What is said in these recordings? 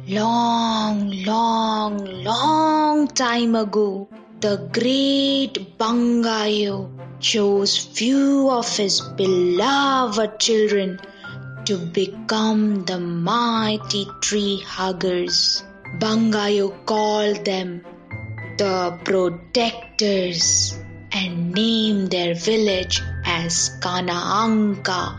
Long, long, long time ago, the Great Bunga chose few of his beloved children to become the mighty tree huggers. Bunga called them the protectors and named their village as Kanaanka.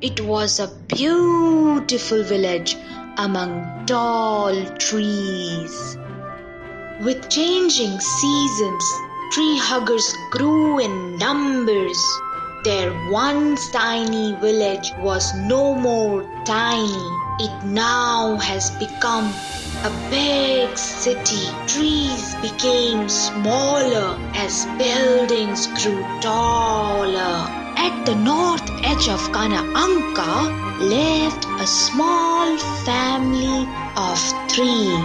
It was a beautiful village among tall trees. With changing seasons, tree huggers grew in numbers. Their once tiny village was no more tiny. It now has become a big city. Trees became smaller as buildings grew taller. At the north edge of Kanaanka lived a small family of 3.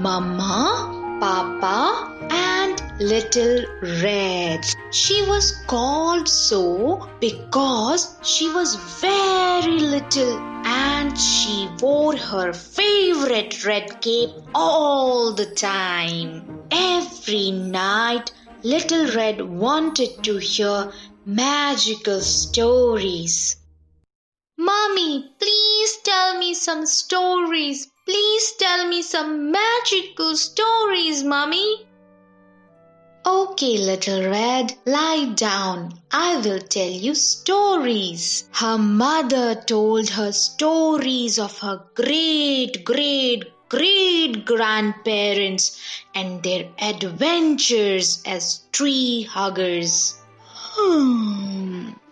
Mama, Papa, and Little Red. She was called so because she was very little and she wore her favorite red cape all the time. Every night, Little Red wanted to hear magical stories. Mommy, please tell me some stories. Please tell me some magical stories, Mommy. Okay, Little Red, lie down. I will tell you stories. Her mother told her stories of her great grandparents and their adventures as tree huggers.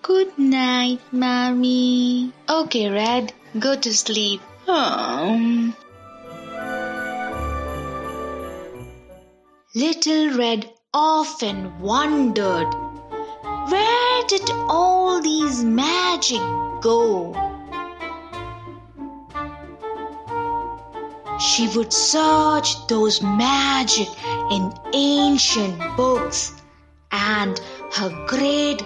Good night, Mommy. Okay, Red, go to sleep. Little Red often wondered, where did all these magic go? She would search those magic in ancient books, and her great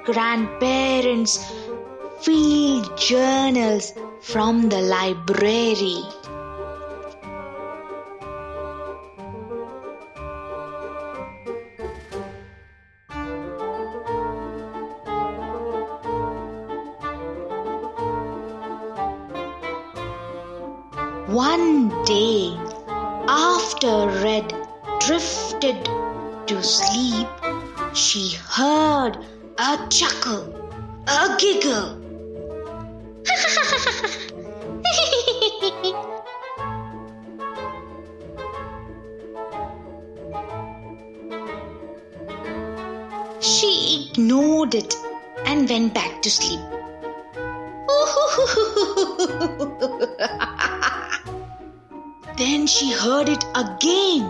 grandparents' field journals from the library. One day, after Red drifted to sleep, she heard a chuckle, a giggle. She ignored it and went back to sleep. Then she heard it again.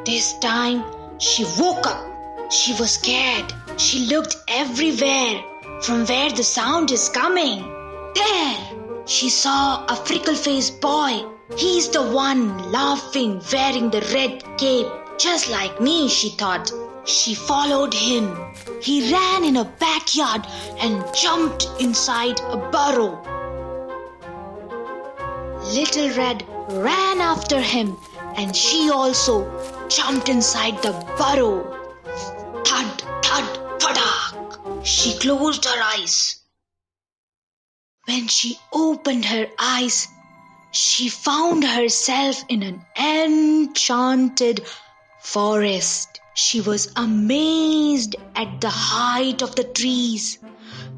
This time she woke up. She was scared. She looked everywhere from where the sound is coming. There, she saw a freckle-faced boy. He's the one laughing, wearing the red cape. Just like me, she thought. She followed him. He ran in a backyard and jumped inside a burrow. Little Red ran after him and she also jumped inside the burrow. Thud, thud, thudak. She closed her eyes. When she opened her eyes, she found herself in an enchanted forest. She was amazed at the height of the trees.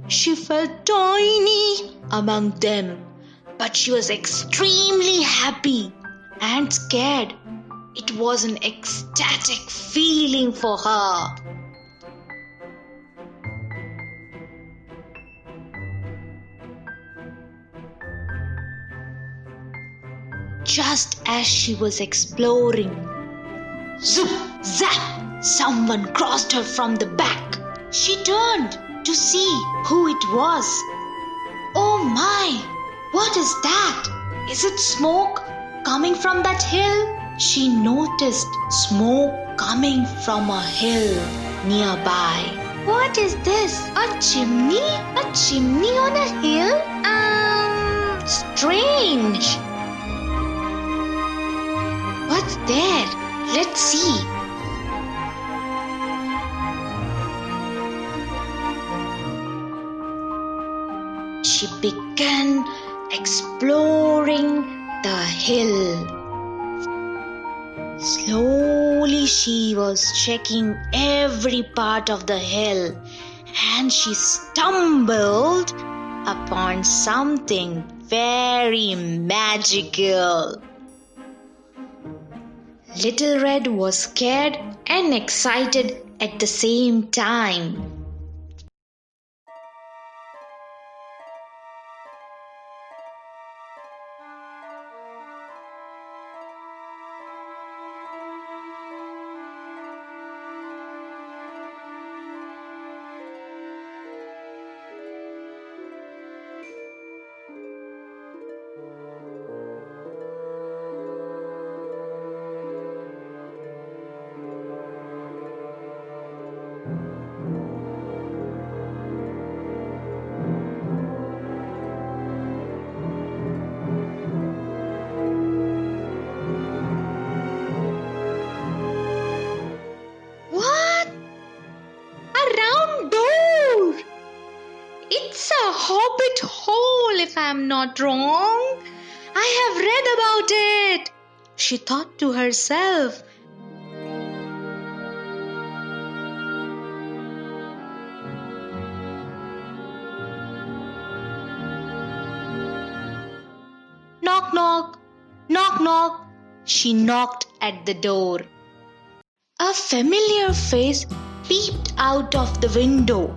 She felt tiny among them, but she was extremely happy and scared. It was an ecstatic feeling for her. Just as she was exploring, zoop, zap, someone crossed her from the back. She turned to see who it was. Oh my, what is that? Is it smoke coming from that hill? She noticed smoke coming from a hill. nearby. What is this? A chimney? A chimney on a hill? Strange. What's there? Let's see. She began exploring the hill. Slowly she was checking every part of the hill, and she stumbled upon something very magical. Little Red was scared and excited at the same time. Hobbit Hole, if I'm not wrong. I have read about it, she thought to herself. Knock, knock, knock, knock. She knocked at the door. A familiar face peeped out of the window.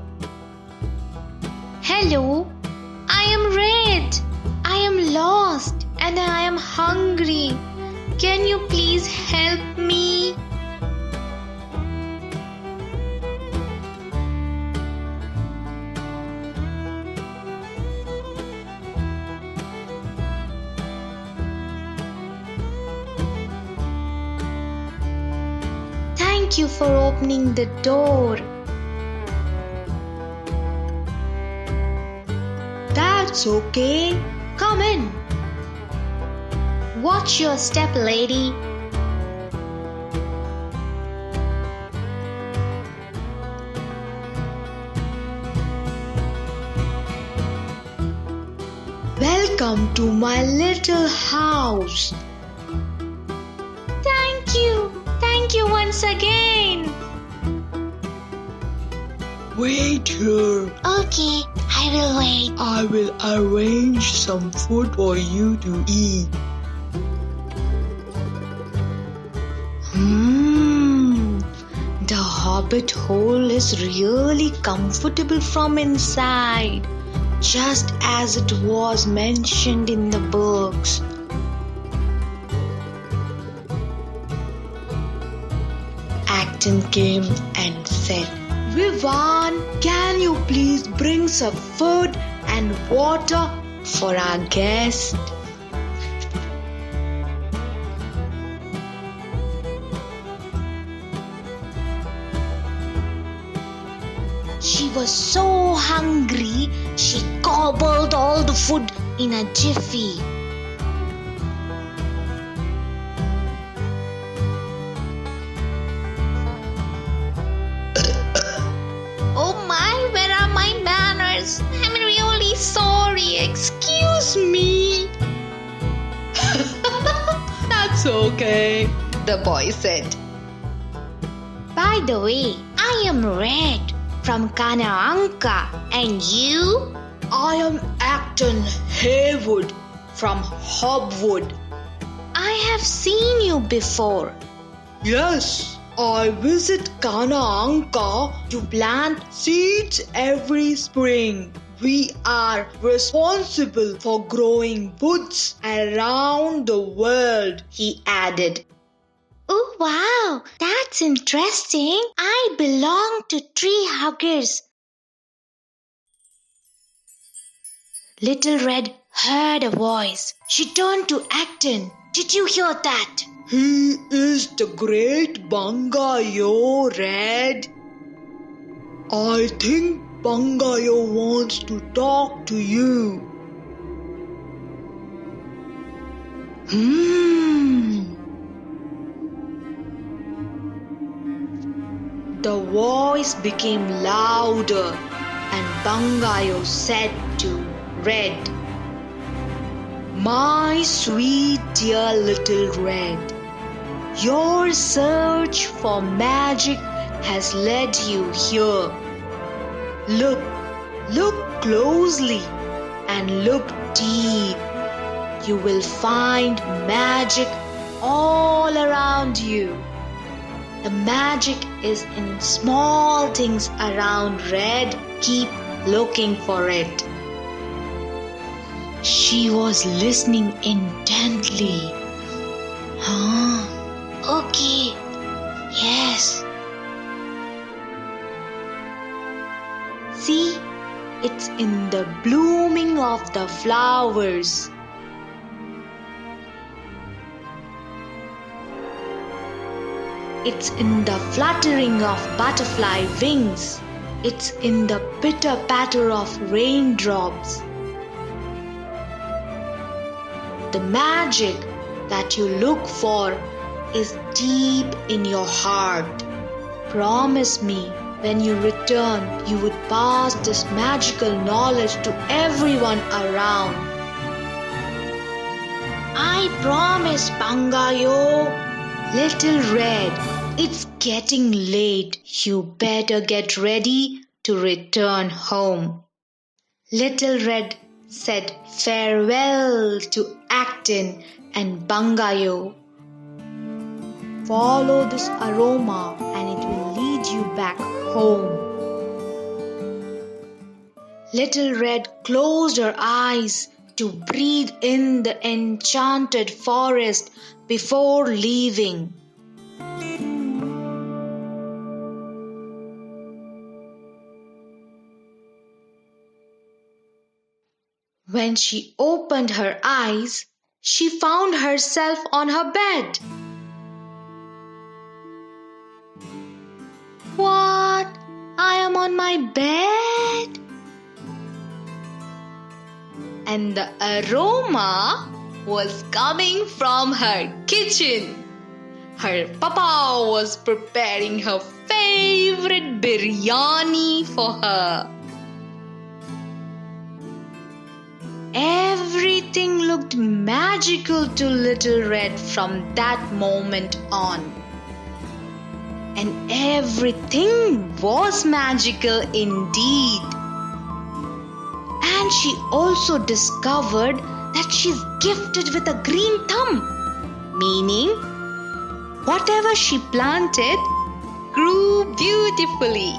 Hello, I am Red. I am lost and I am hungry. Can you please help me? Thank you for opening the door. That's okay. Come in. Watch your step, lady. Welcome to my little house. Thank you. Thank you once again. Wait here. Okay, I will wait. I will arrange some food for you to eat. The Hobbit Hole is really comfortable from inside, just as it was mentioned in the books. Acton came and said, Vivan, can you please bring some food and water for our guest? She was so hungry, she gobbled all the food in a jiffy. Oh my, where are my manners? I'm really sorry, excuse me. That's okay, The boy said. By the way, I am Red from Kanaanka, and you? I am Acton Haywood from Hobwood. I have seen you before. Yes, I visit Kanaanka to plant seeds every spring. We are responsible for growing woods around the world, he added. Oh wow, that's interesting. I belong to tree huggers. Little Red heard a voice. She turned to Acton. Did you hear that? He is the Great Bunga, yo, Red. I think Bungayo wants to talk to you. The voice became louder and Bangayo said to Red, "My sweet dear little Red, your search for magic has led you here. Look closely and look deep. You will find magic all around you. The magic is in small things around Red. Keep looking for it." She was listening intently. Okay. Yes. See, it's in the blooming of the flowers. It's in the fluttering of butterfly wings. It's in the pitter-patter of raindrops. The magic that you look for is deep in your heart. Promise me, when you return, you would pass this magical knowledge to everyone around. I promise, Bangayo. Little Red, it's getting late. You better get ready to return home. Little Red said farewell to Acton and Bangayo. Follow this aroma and it will lead you back home. Little Red closed her eyes to breathe in the enchanted forest before leaving. When she opened her eyes, she found herself on her bed. What? I am on my bed? And the aroma was coming from her kitchen. Her papa was preparing her favorite biryani for her. Everything looked magical to Little Red from that moment on. And everything was magical indeed. And she also discovered that she's gifted with a green thumb, meaning whatever she planted grew beautifully.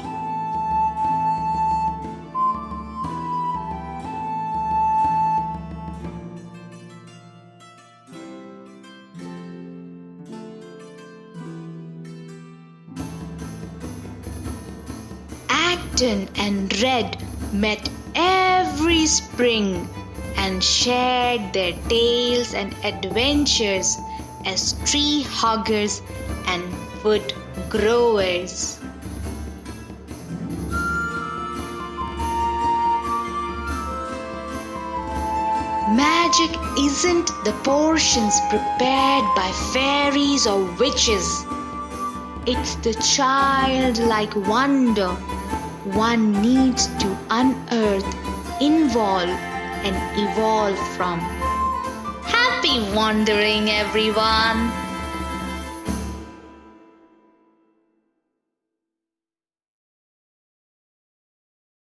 Acton and Red met every spring and shared their tales and adventures as tree huggers and wood growers. Magic isn't the portions prepared by fairies or witches. It's the childlike wonder one needs to unearth, involve, and evolve from. Happy wandering, everyone!